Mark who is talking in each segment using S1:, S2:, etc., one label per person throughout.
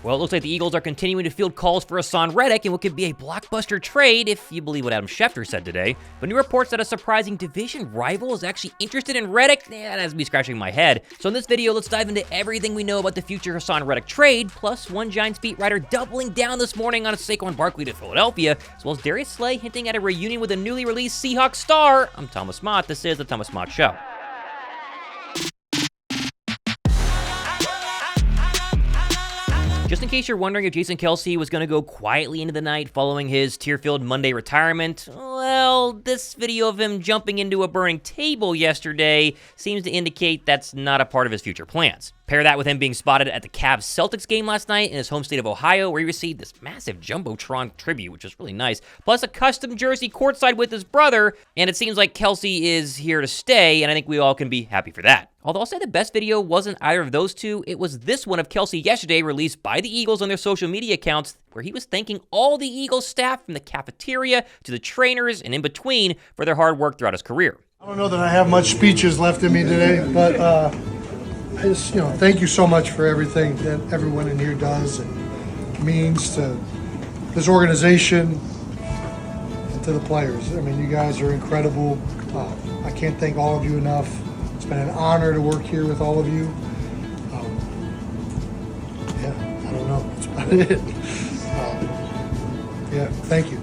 S1: Well, it looks like the Eagles are continuing to field calls for Haason Reddick in what could be a blockbuster trade, if you believe what Adam Schefter said today. But new reports that a surprising division rival is actually interested in Reddick, that has me scratching my head. So in this video, let's dive into everything we know about the future Haason Reddick trade, plus one Giants beat writer doubling down this morning on a Saquon Barkley to Philadelphia, as well as Darius Slay hinting at a reunion with a newly released Seahawks star. I'm Thomas Mott. This is the Thomas Mott Show. Just in case you're wondering if Jason Kelce was going to go quietly into the night following his tear-filled Monday retirement, well, this video of him jumping into a burning table yesterday seems to indicate that's not a part of his future plans. Pair that with him being spotted at the Cavs-Celtics game last night in his home state of Ohio, where he received this massive Jumbotron tribute, which was really nice, plus a custom jersey courtside with his brother, and it seems like Kelce is here to stay, and I think we all can be happy for that. Although I'll say the best video wasn't either of those two, it was this one of Kelce yesterday, released by the Eagles on their social media accounts, where he was thanking all the Eagles staff from the cafeteria to the trainers and in between for their hard work throughout his career.
S2: I don't know that I have much speeches left in me today, but I just, thank you so much for everything that everyone in here does and means to this organization and to the players. I mean, you guys are incredible. I can't thank all of you enough. It's been an honor to work here with all of you. I don't know. That's about it. Thank you.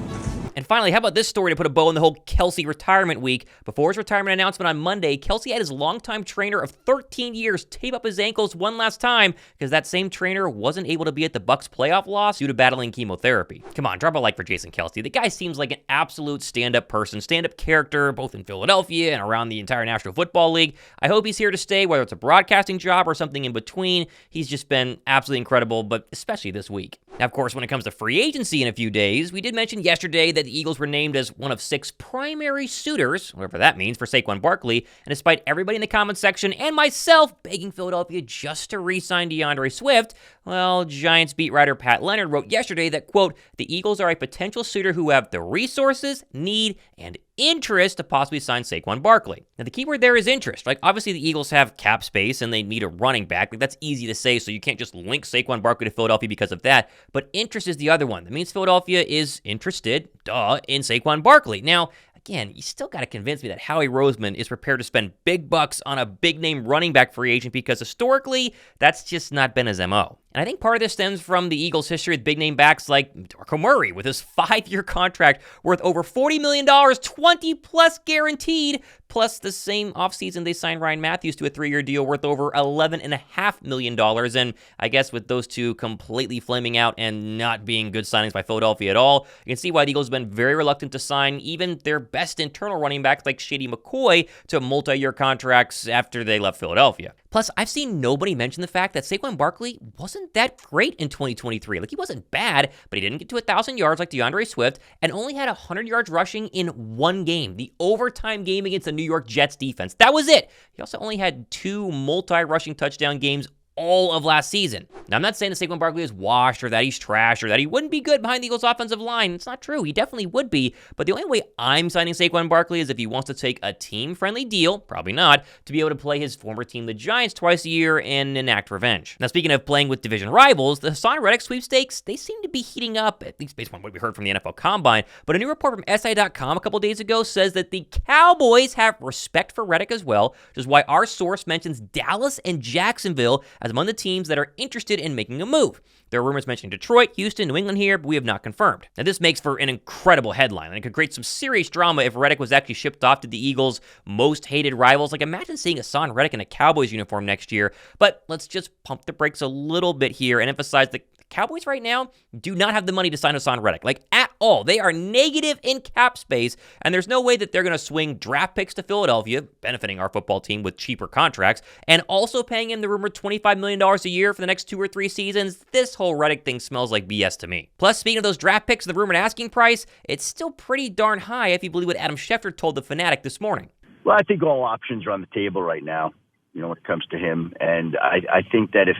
S1: And finally, how about this story to put a bow on the whole Kelce retirement week? Before his retirement announcement on Monday, Kelce had his longtime trainer of 13 years tape up his ankles one last time because that same trainer wasn't able to be at the Bucs playoff loss due to battling chemotherapy. Come on, drop a like for Jason Kelce. The guy seems like an absolute stand-up person, stand-up character, both in Philadelphia and around the entire National Football League. I hope he's here to stay, whether it's a broadcasting job or something in between. He's just been absolutely incredible, but especially this week. Now, of course, when it comes to free agency in a few days, we did mention yesterday that the Eagles were named as one of 6 primary suitors, whatever that means, for Saquon Barkley, and despite everybody in the comments section and myself begging Philadelphia just to re-sign DeAndre Swift, well, Giants beat writer Pat Leonard wrote yesterday that, quote, the Eagles are a potential suitor who have the resources, need, and interest to possibly sign Saquon Barkley. Now, the key word there is interest. Like, obviously, the Eagles have cap space and they need a running back. Like, that's easy to say, so you can't just link Saquon Barkley to Philadelphia because of that. But interest is the other one. That means Philadelphia is interested, in Saquon Barkley. Now, again, you still got to convince me that Howie Roseman is prepared to spend big bucks on a big-name running back free agent because historically, that's just not been his MO. And I think part of this stems from the Eagles' history with big-name backs like Darko Murray with his 5-year contract worth over $40 million, 20-plus guaranteed, plus the same offseason they signed Ryan Matthews to a 3-year deal worth over $11.5 million. And I guess with those two completely flaming out and not being good signings by Philadelphia at all, you can see why the Eagles have been very reluctant to sign even their best internal running backs like Shady McCoy to multi-year contracts after they left Philadelphia. Plus, I've seen nobody mention the fact that Saquon Barkley wasn't that great in 2023. Like, he wasn't bad, but he didn't get to 1,000 yards like DeAndre Swift and only had 100 yards rushing in one game, the overtime game against the New York Jets defense. That was it. He also only had 2 multi-rushing touchdown games all of last season. Now, I'm not saying that Saquon Barkley is washed or that he's trash or that he wouldn't be good behind the Eagles' offensive line. It's not true. He definitely would be. But the only way I'm signing Saquon Barkley is if he wants to take a team-friendly deal, probably not, to be able to play his former team, the Giants, twice a year and enact revenge. Now, speaking of playing with division rivals, the Haason Reddick sweepstakes, they seem to be heating up, at least based on what we heard from the NFL Combine. But a new report from SI.com a couple days ago says that the Cowboys have respect for Reddick as well, which is why our source mentions Dallas and Jacksonville as among the teams that are interested in making a move. There are rumors mentioning Detroit, Houston, New England here, but we have not confirmed. Now, this makes for an incredible headline, and it could create some serious drama if Reddick was actually shipped off to the Eagles' most hated rivals. Like, imagine seeing Haason Reddick in a Cowboys uniform next year. But let's just pump the brakes a little bit here and emphasize that Cowboys right now do not have the money to sign Haason Reddick, like at all. They are negative in cap space, and there's no way that they're going to swing draft picks to Philadelphia, benefiting our football team with cheaper contracts, and also paying him the rumored $25 million a year for the next 2 or 3 seasons. This whole Reddick thing smells like BS to me. Plus, speaking of those draft picks, the rumored asking price, it's still pretty darn high if you believe what Adam Schefter told The Fanatic this morning.
S3: Well, I think all options are on the table right now, when it comes to him. And I think that if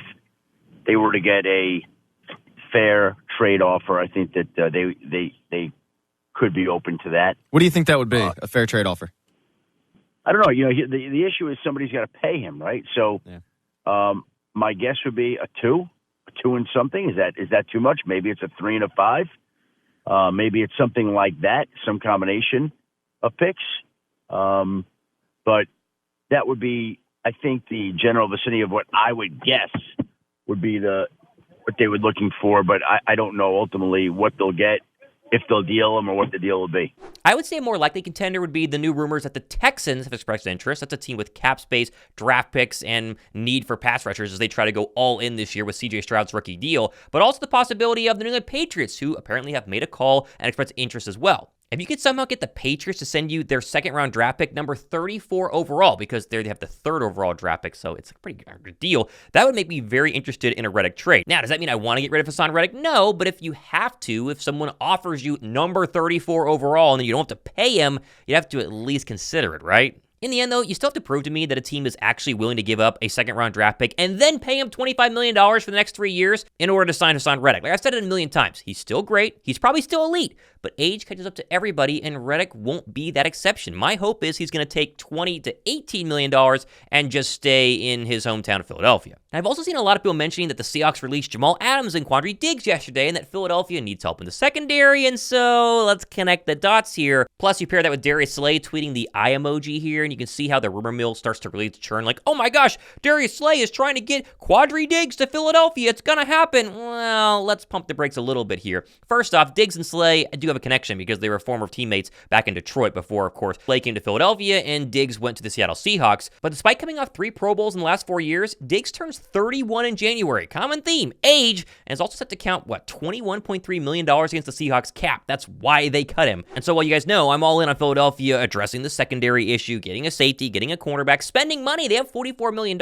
S3: they were to get a fair trade offer, I think that they could be open to that.
S4: What do you think that would be, a fair trade offer?
S3: I don't know. The issue is somebody's got to pay him, right? So my guess would be a 2. 2 and something. Is that too much? Maybe it's a 3 and a 5. Maybe it's something like that, some combination of picks. But that would be, I think, the general vicinity of what I would guess would be what they were looking for. But I don't know ultimately what they'll get, if they'll deal them, or what the deal will be.
S1: I would say a more likely contender would be the new rumors that the Texans have expressed interest. That's a team with cap space, draft picks, and need for pass rushers as they try to go all in this year with C.J. Stroud's rookie deal, but also the possibility of the New England Patriots, who apparently have made a call and expressed interest as well. If you could somehow get the Patriots to send you their second-round draft pick, number 34 overall, because they have the third overall draft pick, so it's a pretty good deal, that would make me very interested in a Reddick trade. Now, does that mean I want to get rid of Haason Reddick? No, but if you have to, if someone offers you number 34 overall and then you don't have to pay him, you have to at least consider it, right? In the end, though, you still have to prove to me that a team is actually willing to give up a second-round draft pick and then pay him $25 million for the next 3 years in order to sign Haason Reddick. Like I've said it a million times, he's still great. He's probably still elite, but age catches up to everybody, and Reddick won't be that exception. My hope is he's going to take $20 to $18 million and just stay in his hometown of Philadelphia. And I've also seen a lot of people mentioning that the Seahawks released Jamal Adams and Quadree Diggs yesterday and that Philadelphia needs help in the secondary, and so let's connect the dots here. Plus, you pair that with Darius Slay tweeting the eye emoji here, and you can see how the rumor mill starts to really churn, like, oh my gosh, Darius Slay is trying to get Quadree Diggs to Philadelphia. It's going to happen. Well, let's pump the brakes a little bit here. First off, Diggs and Slay do have a connection because they were former teammates back in Detroit before, of course, Slay came to Philadelphia and Diggs went to the Seattle Seahawks. But despite coming off 3 Pro Bowls in the last 4 years, Diggs turns 31 in January. Common theme, age, and is also set to count, $21.3 million against the Seahawks cap. That's why they cut him. And so while you guys know I'm all in on Philadelphia addressing the secondary issue, getting a safety, getting a cornerback, spending money, they have $44 million,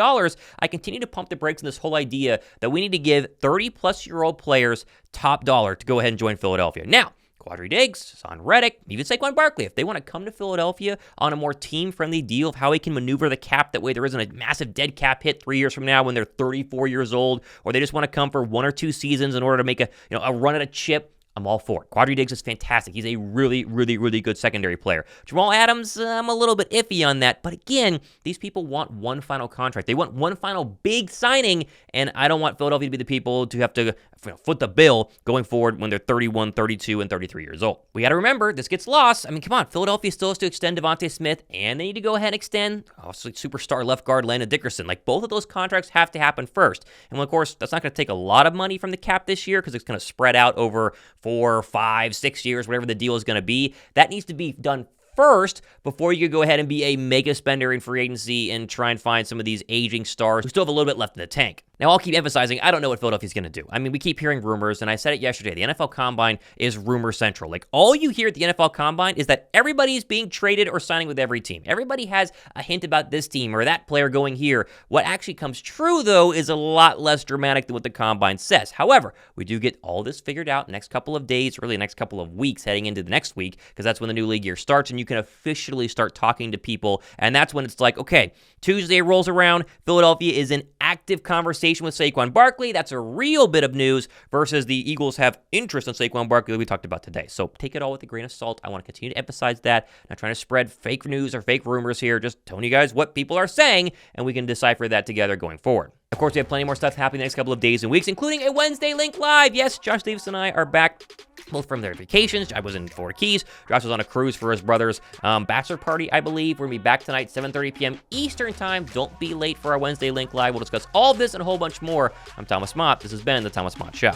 S1: I continue to pump the brakes on this whole idea that we need to give 30-plus-year-old players top dollar to go ahead and join Philadelphia. Now, Quadree Diggs, Haason Reddick, even Saquon Barkley, if they want to come to Philadelphia on a more team-friendly deal of how he can maneuver the cap, that way there isn't a massive dead cap hit 3 years from now when they're 34 years old, or they just want to come for 1 or 2 seasons in order to make a run at a chip, I'm all for it. Quadree Diggs is fantastic. He's a really, really, really good secondary player. Jamal Adams, I'm a little bit iffy on that. But again, these people want one final contract. They want one final big signing, and I don't want Philadelphia to be the people to have to foot the bill going forward when they're 31, 32, and 33 years old. We got to remember, this gets lost. I mean, come on. Philadelphia still has to extend Devontae Smith, and they need to go ahead and extend superstar left guard Landon Dickerson. Like, both of those contracts have to happen first. And, of course, that's not going to take a lot of money from the cap this year because it's going to spread out over 4, 5, 6 years, whatever the deal is going to be. That needs to be done first before you could go ahead and be a mega spender in free agency and try and find some of these aging stars who still have a little bit left in the tank. Now, I'll keep emphasizing, I don't know what Philadelphia's going to do. I mean, we keep hearing rumors, and I said it yesterday, the NFL Combine is rumor central. Like, all you hear at the NFL Combine is that everybody's being traded or signing with every team. Everybody has a hint about this team or that player going here. What actually comes true, though, is a lot less dramatic than what the Combine says. However, we do get all this figured out next couple of days, really next couple of weeks heading into the next week, because that's when the new league year starts, and you can officially start talking to people, and that's when it's like, okay, Tuesday rolls around, Philadelphia is in active conversation with Saquon Barkley. That's a real bit of news versus the Eagles have interest in Saquon Barkley that we talked about today. So take it all with a grain of salt. I want to continue to emphasize that. Not trying to spread fake news or fake rumors here, just telling you guys what people are saying, and we can decipher that together going forward. Of course, we have plenty more stuff happening the next couple of days and weeks, including a Wednesday Link Live. Yes, Josh Davis and I are back, both from their vacations. I was in Florida Keys. Josh was on a cruise for his brother's bachelor party, I believe. We're going to be back tonight, 7:30 p.m. Eastern Time. Don't be late for our Wednesday Link Live. We'll discuss all this and a whole bunch more. I'm Thomas Mott. This has been The Thomas Mott Show.